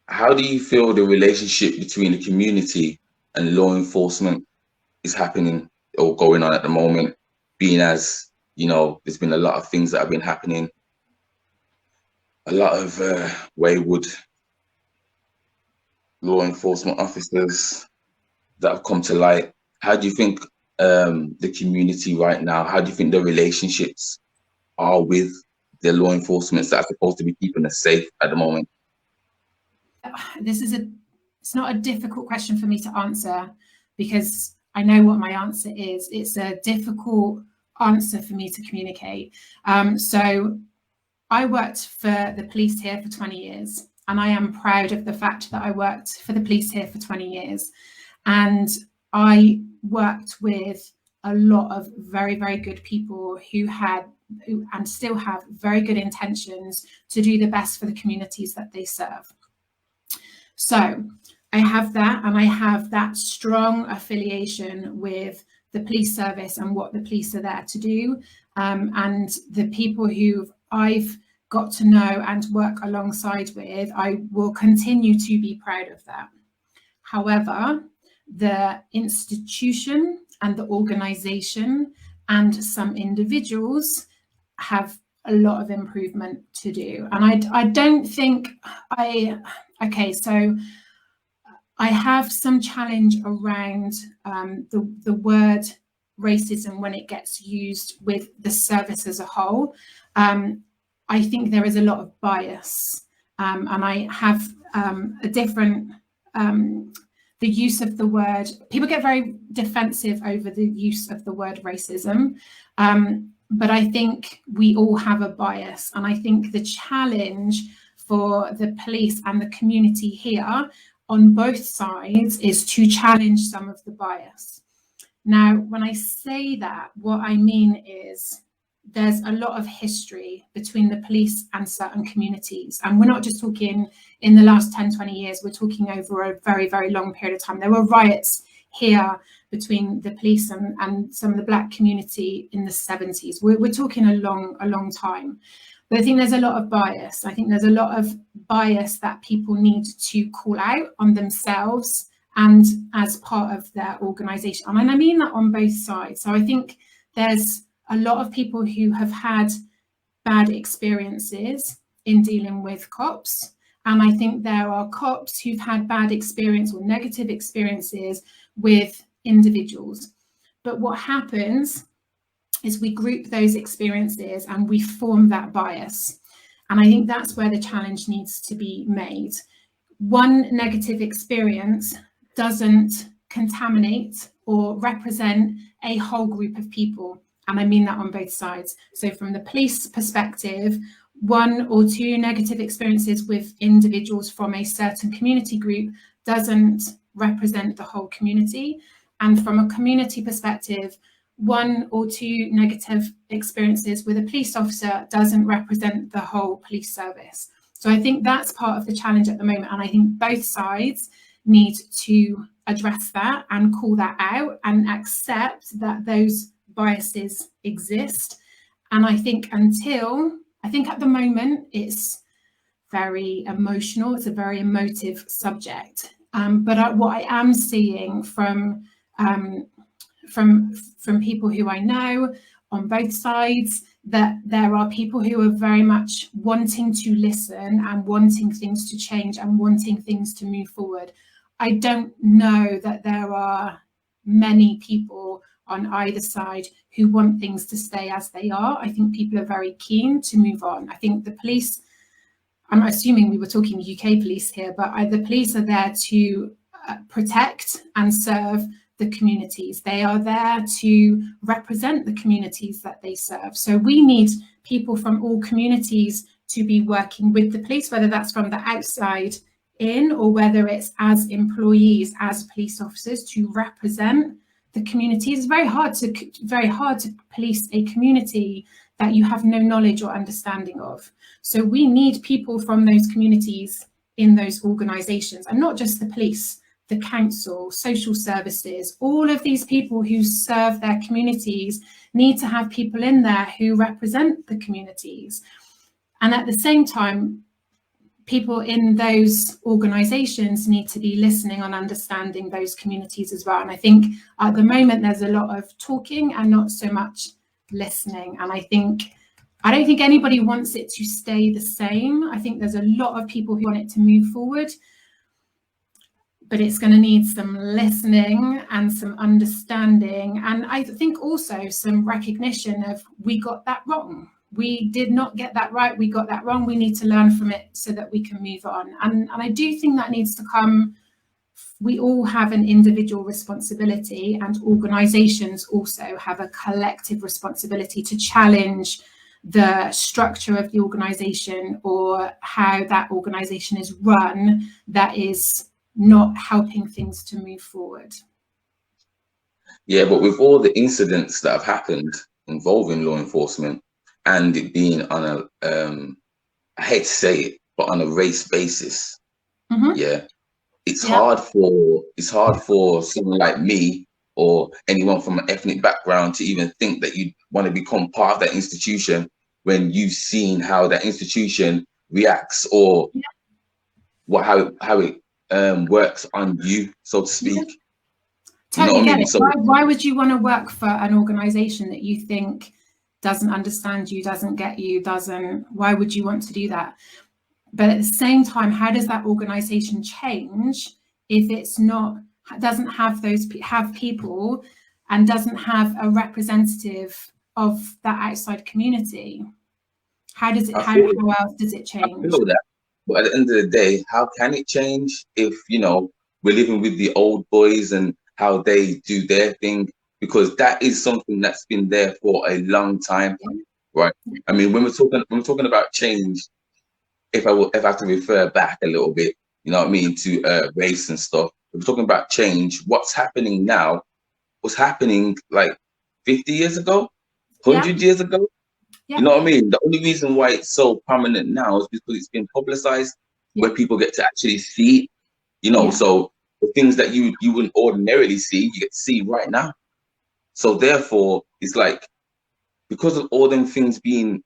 How do you feel the relationship between the community and law enforcement is happening or going on at the moment, being as, there's been a lot of things that have been happening, a lot of wayward law enforcement officers that have come to light. How do you think the community right now, how do you think the relationships are with the law enforcement that are supposed to be keeping us safe at the moment? It's not a difficult question for me to answer because I know what my answer is. It's a difficult answer for me to communicate. So I worked for the police here for 20 years, and I am proud of the fact that I worked for the police here for 20 years. And I worked with a lot of very, very good people who and still have very good intentions to do the best for the communities that they serve. So I have that, and I have that strong affiliation with the police service and what the police are there to do, and the people who I've got to know and work alongside with. I will continue to be proud of that. However, the institution and the organisation and some individuals have a lot of improvement to do. And I don't think okay, so I have some challenge around the word racism when it gets used with the service as a whole. I think there is a lot of bias, and I have a different, the use of the word, people get very defensive over the use of the word racism, but I think we all have a bias, and I think the challenge for the police and the community here on both sides is to challenge some of the bias. Now, when I say that, what I mean is there's a lot of history between the police and certain communities. And we're not just talking in the last 10, 20 years, we're talking over a very, very long period of time. There were riots here between the police and some of the Black community in the 70s. We're talking a long time. But I think there's a lot of bias. I think there's a lot of bias that people need to call out on themselves and as part of their organisation. And I mean that on both sides. So I think there's a lot of people who have had bad experiences in dealing with cops. And I think there are cops who've had bad experience or negative experiences with individuals. But what happens is we group those experiences and we form that bias. And I think that's where the challenge needs to be made. One negative experience doesn't contaminate or represent a whole group of people. And I mean that on both sides. So from the police perspective, one or two negative experiences with individuals from a certain community group doesn't represent the whole community. And from a community perspective, one or two negative experiences with a police officer doesn't represent the whole police service. So I think that's part of the challenge at the moment. And I think both sides need to address that and call that out and accept that those biases exist. And I think at the moment it's very emotional, it's a very emotive subject. But what I am seeing from people who I know on both sides, that there are people who are very much wanting to listen and wanting things to change and wanting things to move forward. I don't know that there are many people on either side who want things to stay as they are. I think people are very keen to move on. I think the police, I'm assuming we were talking UK police here, but the police are there to protect and serve the communities. They are there to represent the communities that they serve. So we need people from all communities to be working with the police, whether that's from the outside in or whether it's as employees, as police officers, to represent the community. It's very hard to police a community that you have no knowledge or understanding of. So we need people from those communities in those organisations, and not just the police, the council, social services, all of these people who serve their communities need to have people in there who represent the communities. And at the same time, people in those organizations need to be listening and understanding those communities as well. And I think at the moment there's a lot of talking and not so much listening. And I don't think anybody wants it to stay the same. I think there's a lot of people who want it to move forward, but it's going to need some listening and some understanding. And I think also some recognition of, we got that wrong. We did not get that right. We got that wrong. We need to learn from it so that we can move on. And I do think that needs to come. We all have an individual responsibility, and organizations also have a collective responsibility to challenge the structure of the organization or how that organization is run that is not helping things to move forward. Yeah, but with all the incidents that have happened involving law enforcement, and it being on a, I hate to say it, but on a race basis, yeah, it's hard for someone like me or anyone from an ethnic background to even think that you want to become part of that institution when you've seen how that institution reacts or how it works on you, so to speak. Totally get it. So why would you want to work for an organization that you think doesn't understand you, doesn't get you, why would you want to do that? But at the same time, how does that organization change if it's not, doesn't have people and doesn't have a representative of that outside community? How else does it change? I feel that, but at the end of the day, how can it change if, you know, we're living with the old boys and how they do their thing? Because that is something that's been there for a long time, right? I mean, when we're talking about change, if I have to refer back a little bit, you know what I mean, to race and stuff. If we're talking about change, what's happening now was happening like 50 years ago, 100 years ago. You know what I mean? The only reason why it's so prominent now is because it's been publicized, where people get to actually see it, you know. So the things that you wouldn't ordinarily see, you get to see right now. So therefore, it's like, because of all them things being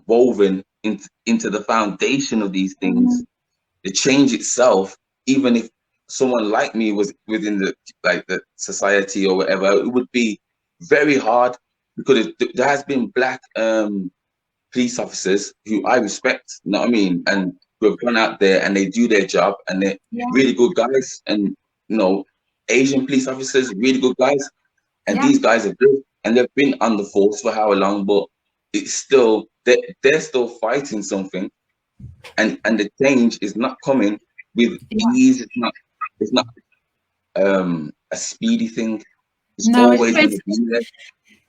woven into the foundation of these things, the change itself, even if someone like me was within the society or whatever, it would be very hard, because there has been black police officers who I respect, you know what I mean, and who have gone out there and they do their job and they're really good guys, and you know, Asian police officers, really good guys. And these guys are good, and they've been on the force for how long, but it's still, they're still fighting something, and the change is not coming with ease. It's not a speedy thing. It's always going to be there.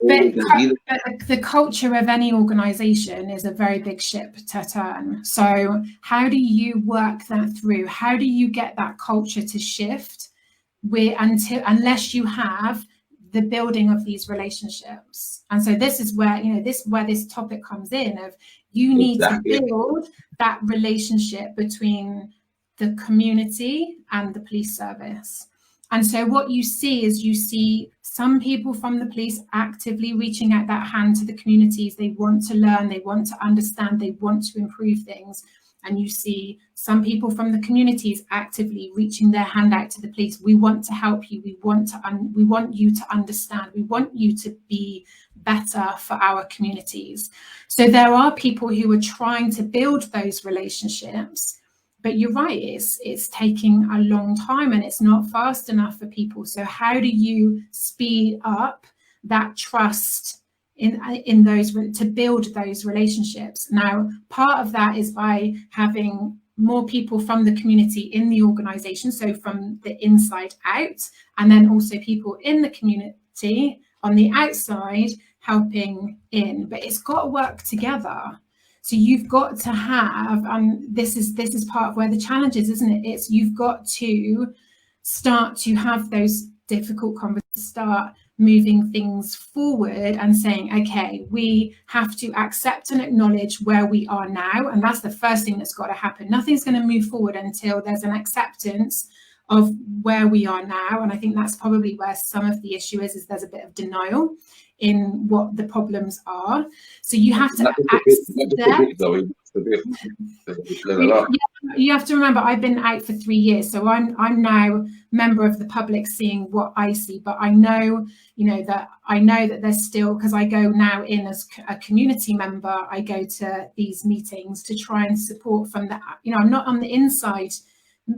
But the culture of any organization is a very big ship to turn. So how do you work that through? How do you get that culture to shift unless you have the building of these relationships? And so this is where, you know, this topic comes in, of you need to build that relationship between the community and the police service. And so what you see is some people from the police actively reaching out that hand to the communities. They want to learn, they want to understand, they want to improve things. And you see some people from the communities actively reaching their hand out to the police. We want to help you. We want you to understand. We want you to be better for our communities. So there are people who are trying to build those relationships. But you're right, it's taking a long time and it's not fast enough for people. So how do you speed up that trust in those, to build those relationships? Now, part of that is by having more people from the community in the organization, so from the inside out, and then also people in the community on the outside helping in. But it's got to work together. So you've got to have, and this is part of where the challenge is, isn't it? It's, you've got to start to have those difficult conversations, start moving things forward and saying, okay, we have to accept and acknowledge where we are now. And that's the first thing that's got to happen. Nothing's going to move forward until there's an acceptance of where we are now. And I think that's probably where some of the issue is there's a bit of denial in what the problems are. So you have to accept. you have to remember, I've been out for 3 years, so I'm now member of the public, seeing what I see. But I know, that there's still, because I go now in as a community member, I go to these meetings to try and support from the, I'm not on the inside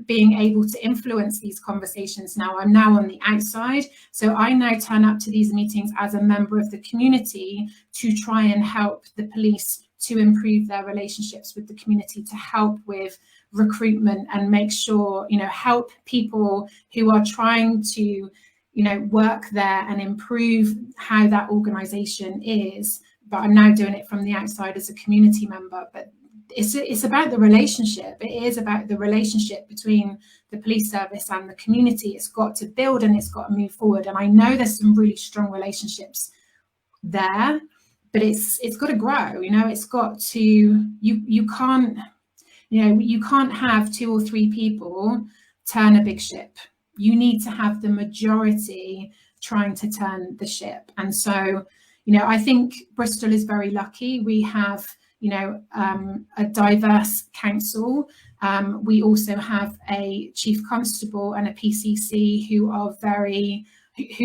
being able to influence these conversations now. I'm now on the outside. So I now turn up to these meetings as a member of the community to try and help the police to improve their relationships with the community, to help with recruitment and make sure, help people who are trying to, work there and improve how that organization is. But I'm now doing it from the outside as a community member. But it's about the relationship. It is about the relationship between the police service and the community. It's got to build and it's got to move forward. And I know there's some really strong relationships there, but it's got to grow. It's got to, you can't have 2 or 3 people turn a big ship. You need to have the majority trying to turn the ship. And so, I think Bristol is very lucky. We have, a diverse council. We also have a chief constable and a PCC who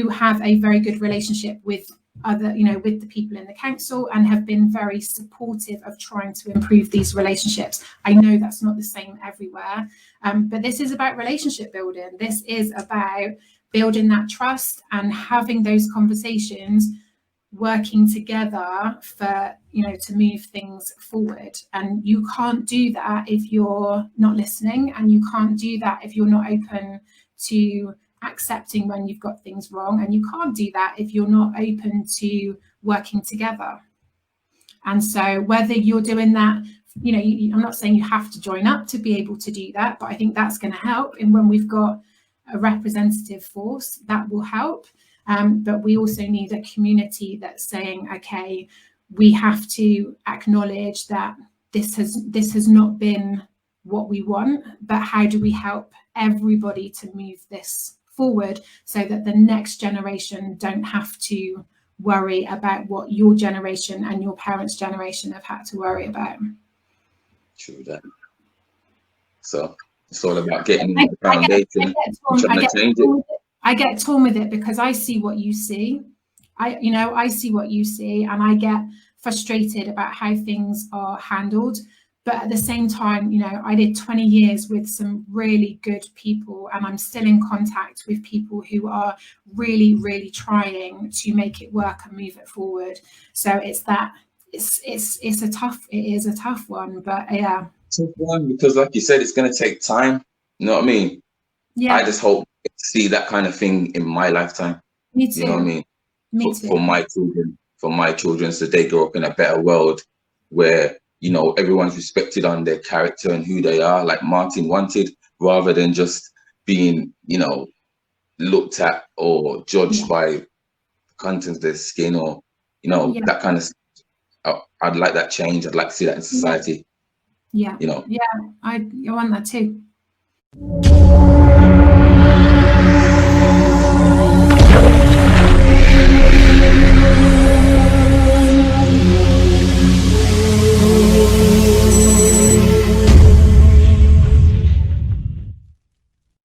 have a very good relationship with with the people in the council, and have been very supportive of trying to improve these relationships. I know that's not the same everywhere, but this is about relationship building. This is about building that trust and having those conversations, working together for, to move things forward. And you can't do that if you're not listening, and you can't do that if you're not open to accepting when you've got things wrong, and you can't do that if you're not open to working together. And so whether you're doing that, I'm not saying you have to join up to be able to do that, but I think that's going to help. And when we've got a representative force, that will help. But we also need a community that's saying, okay, we have to acknowledge that this has not been what we want, but how do we help everybody to move this forward so that the next generation don't have to worry about what your generation and your parents' generation have had to worry about. True that. So it's all about getting the foundation. I get torn with it because I see what you see. I see what you see, and I get frustrated about how things are handled. But at the same time, I did 20 years with some really good people, and I'm still in contact with people who are really, really trying to make it work and move it forward. So it is a tough one, but yeah. Tough one, because like you said, it's going to take time. You know what I mean? Yeah. I just hope to see that kind of thing in my lifetime. Me too. You know what I mean? Me too. For my children, so they grow up in a better world where, everyone's respected on their character and who they are, like Martin wanted, rather than just being, looked at or judged by the content of their skin, or, that kind of stuff. I'd like that change. I'd like to see that in society. Yeah. Yeah, I want that too.